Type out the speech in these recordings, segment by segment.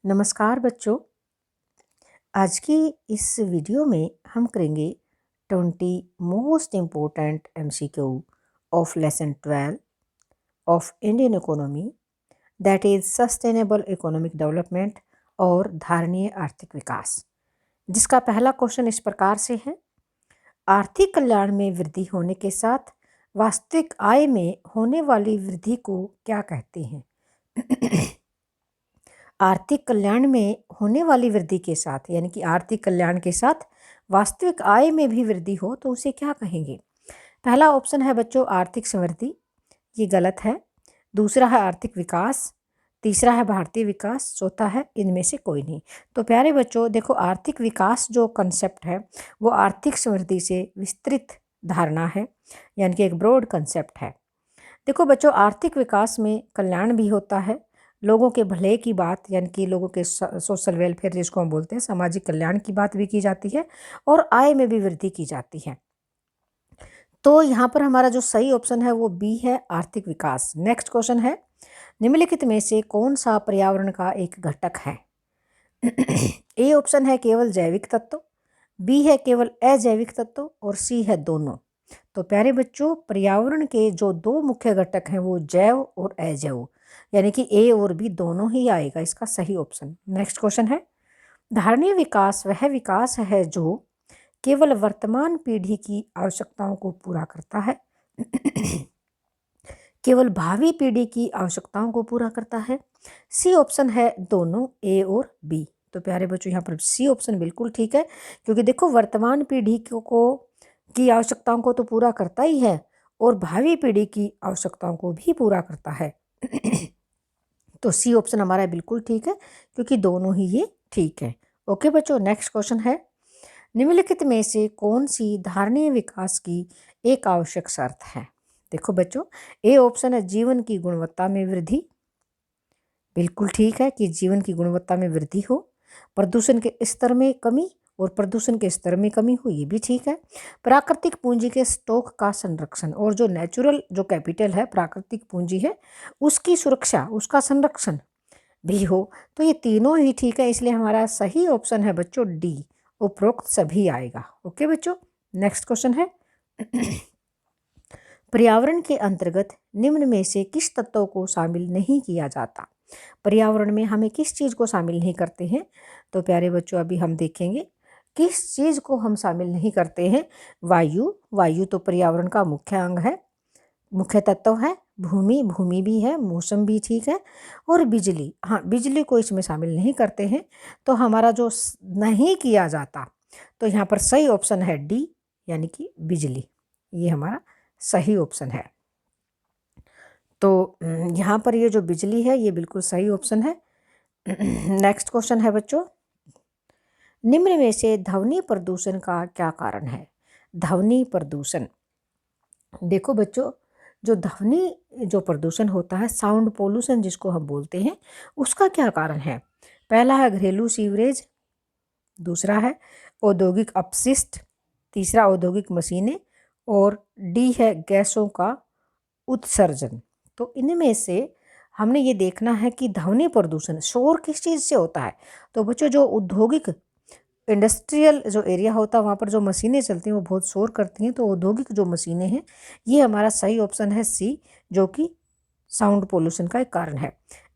नमस्कार बच्चों। आज की इस वीडियो में हम करेंगे 20 most important MCQ of lesson 12 of Indian economy, that is sustainable economic development और धारणीय आर्थिक विकास, जिसका पहला क्वेश्चन इस प्रकार से है। आर्थिक कल्याण में वृद्धि होने के साथ वास्तविक आय में होने वाली वृद्धि को क्या कहते हैं? आर्थिक कल्याण में होने वाली वृद्धि के साथ, यानी कि आर्थिक कल्याण के साथ वास्तविक आय में भी वृद्धि हो तो उसे क्या कहेंगे? पहला ऑप्शन है बच्चों आर्थिक समृद्धि, ये गलत है। दूसरा है आर्थिक विकास, तीसरा है भारतीय विकास, चौथा है इनमें से कोई नहीं। तो प्यारे बच्चों देखो, आर्थिक विकास जो कंसेप्ट है वो आर्थिक समृद्धि से विस्तृत धारणा है, यानी कि एक ब्रॉड कंसेप्ट है। देखो बच्चों, आर्थिक विकास में कल्याण भी होता है, लोगों के भले की बात, यानी कि लोगों के सोशल वेलफेयर जिसको हम बोलते हैं, सामाजिक कल्याण की बात भी की जाती है और आय में भी वृद्धि की जाती है। तो यहाँ पर हमारा जो सही ऑप्शन है वो बी है, आर्थिक विकास। नेक्स्ट क्वेश्चन है, निम्नलिखित में से कौन सा पर्यावरण का एक घटक है? ए ऑप्शन है केवल जैविक तत्व, बी है केवल अजैविक तत्व और सी है दोनों। तो प्यारे बच्चों, पर्यावरण के जो दो मुख्य घटक हैं वो जैव और अजैव, यानी कि ए और बी दोनों ही आएगा इसका सही ऑप्शन। नेक्स्ट क्वेश्चन है, धारणीय विकास वह विकास है जो केवल वर्तमान पीढ़ी की आवश्यकताओं को पूरा करता है, केवल भावी पीढ़ी की आवश्यकताओं को पूरा करता है। सी ऑप्शन है दोनों, ए और बी। तो प्यारे बच्चों, यहाँ पर सी ऑप्शन बिल्कुल ठीक है, क्योंकि देखो वर्तमान पीढ़ी को की आवश्यकताओं को तो पूरा करता ही है और भावी पीढ़ी की आवश्यकताओं को भी पूरा करता है। तो सी ऑप्शन हमारा बिल्कुल ठीक है, क्योंकि दोनों ही ये ठीक है। ओके बच्चों, नेक्स्ट क्वेश्चन है, निम्नलिखित में से कौन सी धारणीय विकास की एक आवश्यक शर्त है? देखो बच्चों, ए ऑप्शन है जीवन की गुणवत्ता में वृद्धि, बिल्कुल ठीक है कि जीवन की गुणवत्ता में वृद्धि हो। प्रदूषण के स्तर में कमी और प्रदूषण के स्तर में कमी हो, ये भी ठीक है। प्राकृतिक पूंजी के स्टॉक का संरक्षण और जो नेचुरल जो कैपिटल है, प्राकृतिक पूंजी है, उसकी सुरक्षा, उसका संरक्षण भी हो, तो ये तीनों ही ठीक है। इसलिए हमारा सही ऑप्शन है बच्चों डी, उपरोक्त सभी आएगा। ओके बच्चों, नेक्स्ट क्वेश्चन है, पर्यावरण के अंतर्गत निम्न में से किस तत्वों को शामिल नहीं किया जाता? पर्यावरण में हमें किस चीज़ को शामिल नहीं करते हैं? तो प्यारे बच्चों, अभी हम देखेंगे किस चीज़ को हम शामिल नहीं करते हैं। वायु, वायु तो पर्यावरण का मुख्य अंग है, मुख्य तत्व है। भूमि, भूमि भी है, मौसम भी ठीक है। और बिजली, हाँ बिजली को इसमें शामिल नहीं करते हैं। तो हमारा जो नहीं किया जाता, तो यहाँ पर सही ऑप्शन है डी, यानी कि बिजली, ये हमारा सही ऑप्शन है। तो यहाँ पर ये जो बिजली है ये बिल्कुल सही ऑप्शन है। नेक्स्ट क्वेश्चन है बच्चों, निम्न में से ध्वनि प्रदूषण का क्या कारण है? ध्वनि प्रदूषण, देखो बच्चों, जो ध्वनि जो प्रदूषण होता है, साउंड पोल्यूशन जिसको हम बोलते हैं, उसका क्या कारण है? पहला है घरेलू सीवरेज, दूसरा है औद्योगिक अपशिष्ट, तीसरा औद्योगिक मशीनें और डी है गैसों का उत्सर्जन। तो इनमें से हमने ये देखना है कि ध्वनि प्रदूषण, शोर किस चीज़ से होता है? तो बच्चों, जो औद्योगिक इंडस्ट्रियल जो एरिया होता है वहाँ पर जो मशीनें चलती हैं वो बहुत शोर करती हैं। तो औद्योगिक जो मशीनें हैं, ये हमारा सही ऑप्शन है सी, जो कि साउंड पोल्यूशन का एक कारण है।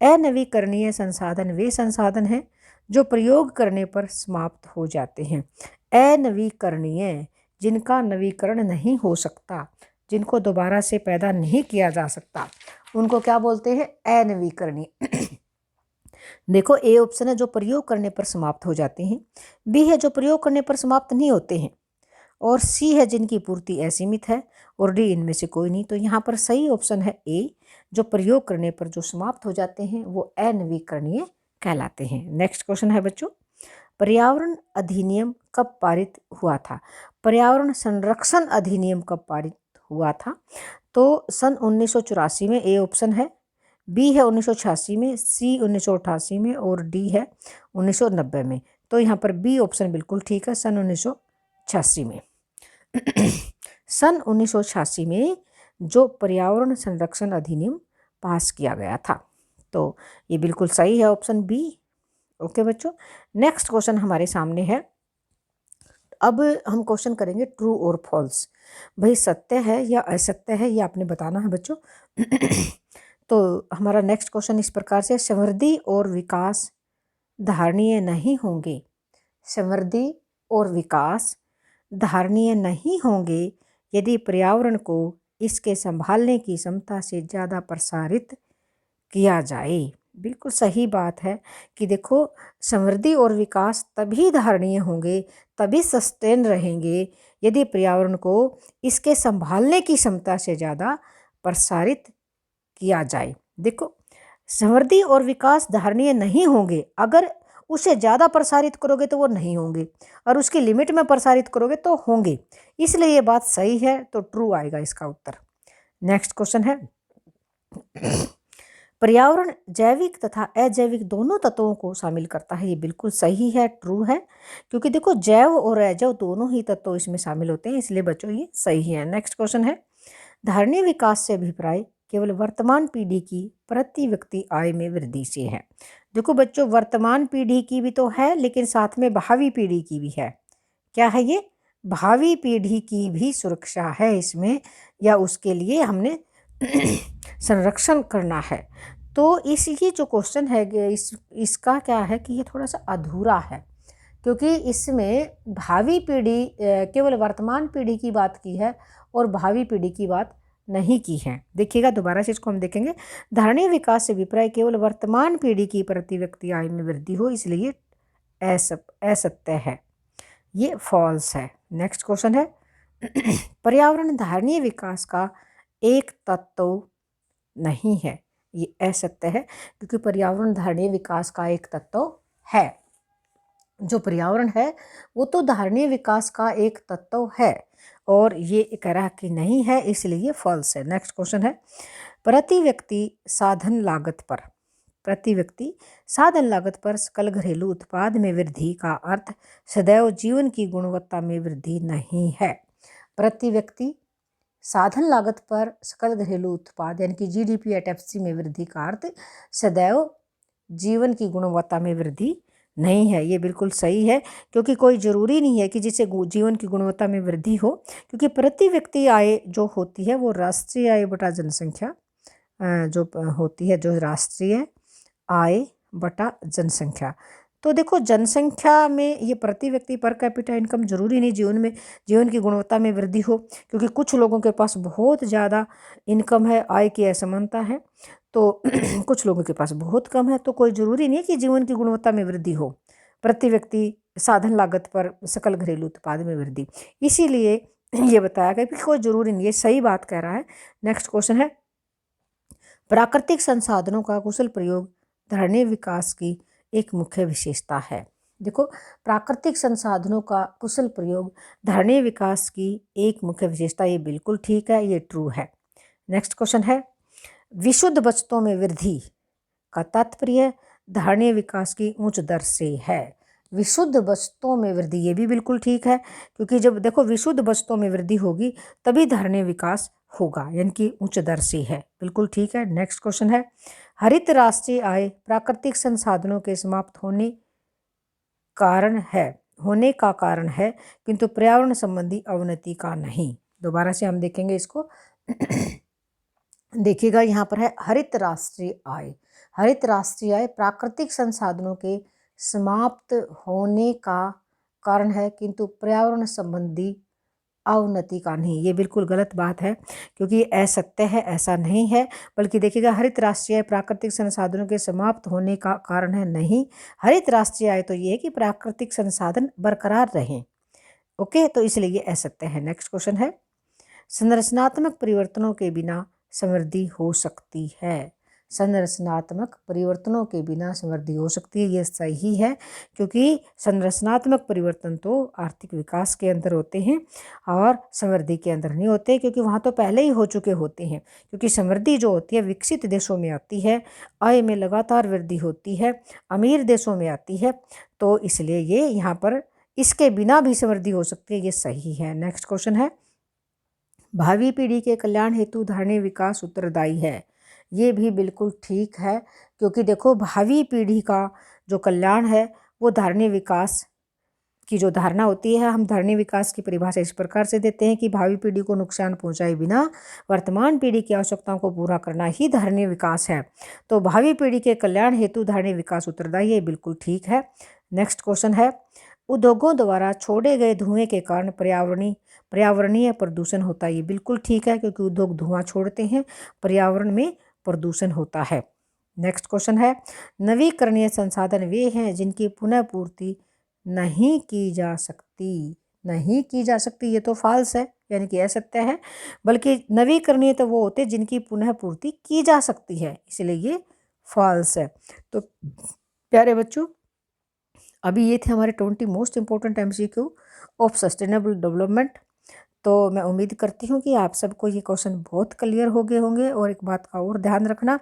अनवीकरणीय संसाधन वे संसाधन हैं जो प्रयोग करने पर समाप्त हो जाते हैं। अनवीकरणीय, जिनका नवीकरण नहीं हो सकता, जिनको दोबारा से पैदा नहीं किया जा सकता, उनको क्या बोलते हैं? अनवीकरणीय। देखो, ए ऑप्शन है जो प्रयोग करने पर समाप्त हो जाते हैं, बी है जो प्रयोग करने पर समाप्त नहीं होते हैं, और सी है जिनकी पूर्ति असीमित है, और डी इनमें से कोई नहीं। तो यहाँ पर सही ऑप्शन है ए, जो प्रयोग करने पर जो समाप्त हो जाते हैं वो अनवीकरणीय कहलाते हैं। नेक्स्ट क्वेश्चन है बच्चों, पर्यावरण अधिनियम कब पारित हुआ था? पर्यावरण संरक्षण अधिनियम कब पारित हुआ था? तो सन 1984 में, ए ऑप्शन है, बी है 1986 में, सी 1988 में और डी है 1990 में। तो यहाँ पर बी ऑप्शन बिल्कुल ठीक है, सन 1986 में। सन 1986 में जो पर्यावरण संरक्षण अधिनियम पास किया गया था, तो ये बिल्कुल सही है ऑप्शन बी, ओके बच्चों, नेक्स्ट क्वेश्चन हमारे सामने है। अब हम क्वेश्चन करेंगे ट्रू और फॉल्स। भाई सत्य है या असत्य है, ये आपने बताना है बच्चों। तो हमारा नेक्स्ट क्वेश्चन इस प्रकार से, समृद्धि और विकास धारणीय नहीं होंगे, समृद्धि और विकास धारणीय नहीं होंगे यदि पर्यावरण को इसके संभालने की क्षमता से ज़्यादा प्रसारित किया जाए। बिल्कुल सही बात है कि देखो, समृद्धि और विकास तभी धारणीय होंगे, तभी सस्टेन रहेंगे यदि पर्यावरण को इसके संभालने की क्षमता से ज़्यादा प्रसारित किया जाए। देखो, समृद्धि और विकास धारणीय नहीं होंगे, अगर उसे ज़्यादा प्रसारित करोगे तो वो नहीं होंगे, और उसकी लिमिट में प्रसारित करोगे तो होंगे। इसलिए ये बात सही है, तो ट्रू आएगा इसका उत्तर। नेक्स्ट क्वेश्चन है, पर्यावरण जैविक तथा अजैविक दोनों तत्वों को शामिल करता है। ये बिल्कुल सही है, ट्रू है, क्योंकि देखो जैव और अजैव दोनों ही तत्व इसमें शामिल होते हैं, इसलिए बच्चों ये सही है। नेक्स्ट क्वेश्चन है, धारणीय विकास से अभिप्राय केवल वर्तमान पीढ़ी की प्रति व्यक्ति आय में वृद्धि से है। देखो बच्चों, वर्तमान पीढ़ी की भी तो है, लेकिन साथ में भावी पीढ़ी की भी है। क्या है ये? भावी पीढ़ी की भी सुरक्षा है इसमें, या उसके लिए हमने संरक्षण करना है। तो ये जो क्वेश्चन है इसका क्या है कि ये थोड़ा सा अधूरा है, क्योंकि इसमें भावी पीढ़ी केवल वर्तमान पीढ़ी की बात की है और भावी पीढ़ी की बात नहीं की है। देखिएगा, दोबारा से इसको हम देखेंगे। धारणीय विकास से अभिप्राय केवल वर्तमान पीढ़ी की प्रति व्यक्ति आय में वृद्धि हो, इसलिए असत्य है, ये फॉल्स है। नेक्स्ट क्वेश्चन है, पर्यावरण धारणीय विकास का एक तत्व नहीं है। ये असत्य है, क्योंकि पर्यावरण धारणीय विकास का एक तत्व है। जो पर्यावरण है वो तो धारणीय विकास का एक तत्व है, और ये कह रहा कि नहीं है, इसलिए फॉल्स है। नेक्स्ट क्वेश्चन है, प्रति व्यक्ति साधन लागत पर, प्रति व्यक्ति साधन लागत पर सकल घरेलू उत्पाद में वृद्धि का अर्थ सदैव जीवन की गुणवत्ता में वृद्धि नहीं है। प्रति व्यक्ति साधन लागत पर सकल घरेलू उत्पाद यानी कि जीडीपी एट एफसी में वृद्धि का अर्थ सदैव जीवन की गुणवत्ता में वृद्धि नहीं है। ये बिल्कुल सही है, क्योंकि कोई ज़रूरी नहीं है कि जिससे जीवन की गुणवत्ता में वृद्धि हो, क्योंकि प्रति व्यक्ति आय जो होती है वो राष्ट्रीय आय बटा जनसंख्या जो होती है, जो राष्ट्रीय आय बटा जनसंख्या। तो देखो, जनसंख्या में ये प्रति व्यक्ति पर कैपिटा इनकम जरूरी नहीं जीवन की गुणवत्ता में वृद्धि हो, क्योंकि कुछ लोगों के पास बहुत ज़्यादा इनकम है, आय की असमानता है, तो कुछ लोगों के पास बहुत कम है, तो कोई ज़रूरी नहीं कि जीवन की गुणवत्ता में वृद्धि हो। प्रति व्यक्ति साधन लागत पर सकल घरेलू उत्पाद में वृद्धि, इसीलिए ये बताया गया कि कोई ज़रूरी नहीं, ये सही बात कह रहा है। नेक्स्ट क्वेश्चन है, प्राकृतिक संसाधनों का कुशल प्रयोग धारणीय विकास की एक मुख्य विशेषता है। देखो, प्राकृतिक संसाधनों का कुशल प्रयोग धारणीय विकास की एक मुख्य विशेषता, ये बिल्कुल ठीक है, ये ट्रू है। नेक्स्ट क्वेश्चन है, विशुद्ध बचतों में वृद्धि का तात्पर्य धारणीय विकास की उच्च दर से है। विशुद्ध बचतों में वृद्धि, ये भी बिल्कुल ठीक है, क्योंकि जब देखो विशुद्ध बचतों में वृद्धि होगी तभी धारणीय विकास होगा, यानी कि उच्च दर से है, बिल्कुल ठीक है। नेक्स्ट क्वेश्चन है, हरित राष्ट्रीय आय प्राकृतिक संसाधनों के समाप्त होने का कारण है, किंतु पर्यावरण संबंधी अवनति का नहीं। दोबारा से हम देखेंगे इसको। देखिएगा, यहाँ पर है हरित राष्ट्रीय आय। हरित राष्ट्रीय आय प्राकृतिक संसाधनों के समाप्त होने का कारण है, किंतु पर्यावरण संबंधी अवनति का नहीं। ये बिल्कुल गलत बात है, क्योंकि ये असत्य है, ऐसा नहीं है। बल्कि देखिएगा, हरित राष्ट्रीय आय प्राकृतिक संसाधनों के समाप्त होने का कारण है, नहीं। हरित राष्ट्रीय आय तो ये है कि प्राकृतिक संसाधन बरकरार रहें। ओके, तो इसलिए ये असत्य है। नेक्स्ट क्वेश्चन है, संरचनात्मक परिवर्तनों के बिना समृद्धि हो सकती है। संरचनात्मक परिवर्तनों के बिना समृद्धि हो सकती है, ये सही है, क्योंकि संरचनात्मक परिवर्तन तो आर्थिक विकास के अंदर होते हैं और समृद्धि के अंदर नहीं होते, क्योंकि वहाँ तो पहले ही हो चुके होते हैं। क्योंकि समृद्धि जो होती है विकसित देशों में आती है, आय में लगातार वृद्धि होती है, अमीर देशों में आती है, तो इसलिए ये यहाँ पर इसके बिना भी समृद्धि हो सकती है, ये सही है। नेक्स्ट क्वेश्चन है, भावी पीढ़ी के कल्याण हेतु धारणीय विकास उत्तरदायी है। ये भी बिल्कुल ठीक है, क्योंकि देखो भावी पीढ़ी का जो कल्याण है वो धारणीय विकास की जो धारणा होती है, हम धारणीय विकास की परिभाषा इस प्रकार से देते हैं कि भावी पीढ़ी को नुकसान पहुंचाए बिना वर्तमान पीढ़ी की आवश्यकताओं को पूरा करना ही धारणीय विकास है। तो भावी पीढ़ी के कल्याण हेतु धारणीय विकास उत्तरदायी है, बिल्कुल ठीक है। नेक्स्ट क्वेश्चन है, उद्योगों द्वारा छोड़े गए धुएं के कारण पर्यावरणीय प्रदूषण होता है। ये बिल्कुल ठीक है, क्योंकि उद्योग धुआं छोड़ते हैं, पर्यावरण में प्रदूषण होता है। नेक्स्ट क्वेश्चन है, नवीकरणीय संसाधन वे हैं जिनकी पुनः पूर्ति नहीं की जा सकती। नहीं की जा सकती, ये तो फॉल्स है, यानी कि असत्य है। बल्कि नवीकरणीय तो वो होते जिनकी पुनः पूर्ति की जा सकती है, इसलिए ये फॉल्स है। तो प्यारे बच्चों, अभी ये थे हमारे 20 most important MCQ of sustainable development. तो मैं उम्मीद करती हूँ कि आप सबको ये क्वेश्चन बहुत क्लियर हो गए होंगे। और एक बात का और ध्यान रखना,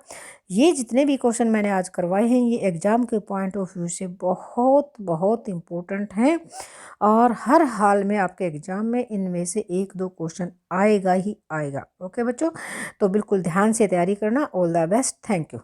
ये जितने भी क्वेश्चन मैंने आज करवाए हैं ये एग्ज़ाम के पॉइंट ऑफ व्यू से बहुत बहुत इम्पोर्टेंट हैं, और हर हाल में आपके एग्ज़ाम में इनमें से 1-2 क्वेश्चन आएगा ही आएगा। ओके बच्चों, तो बिल्कुल ध्यान से तैयारी करना। All the best, thank you.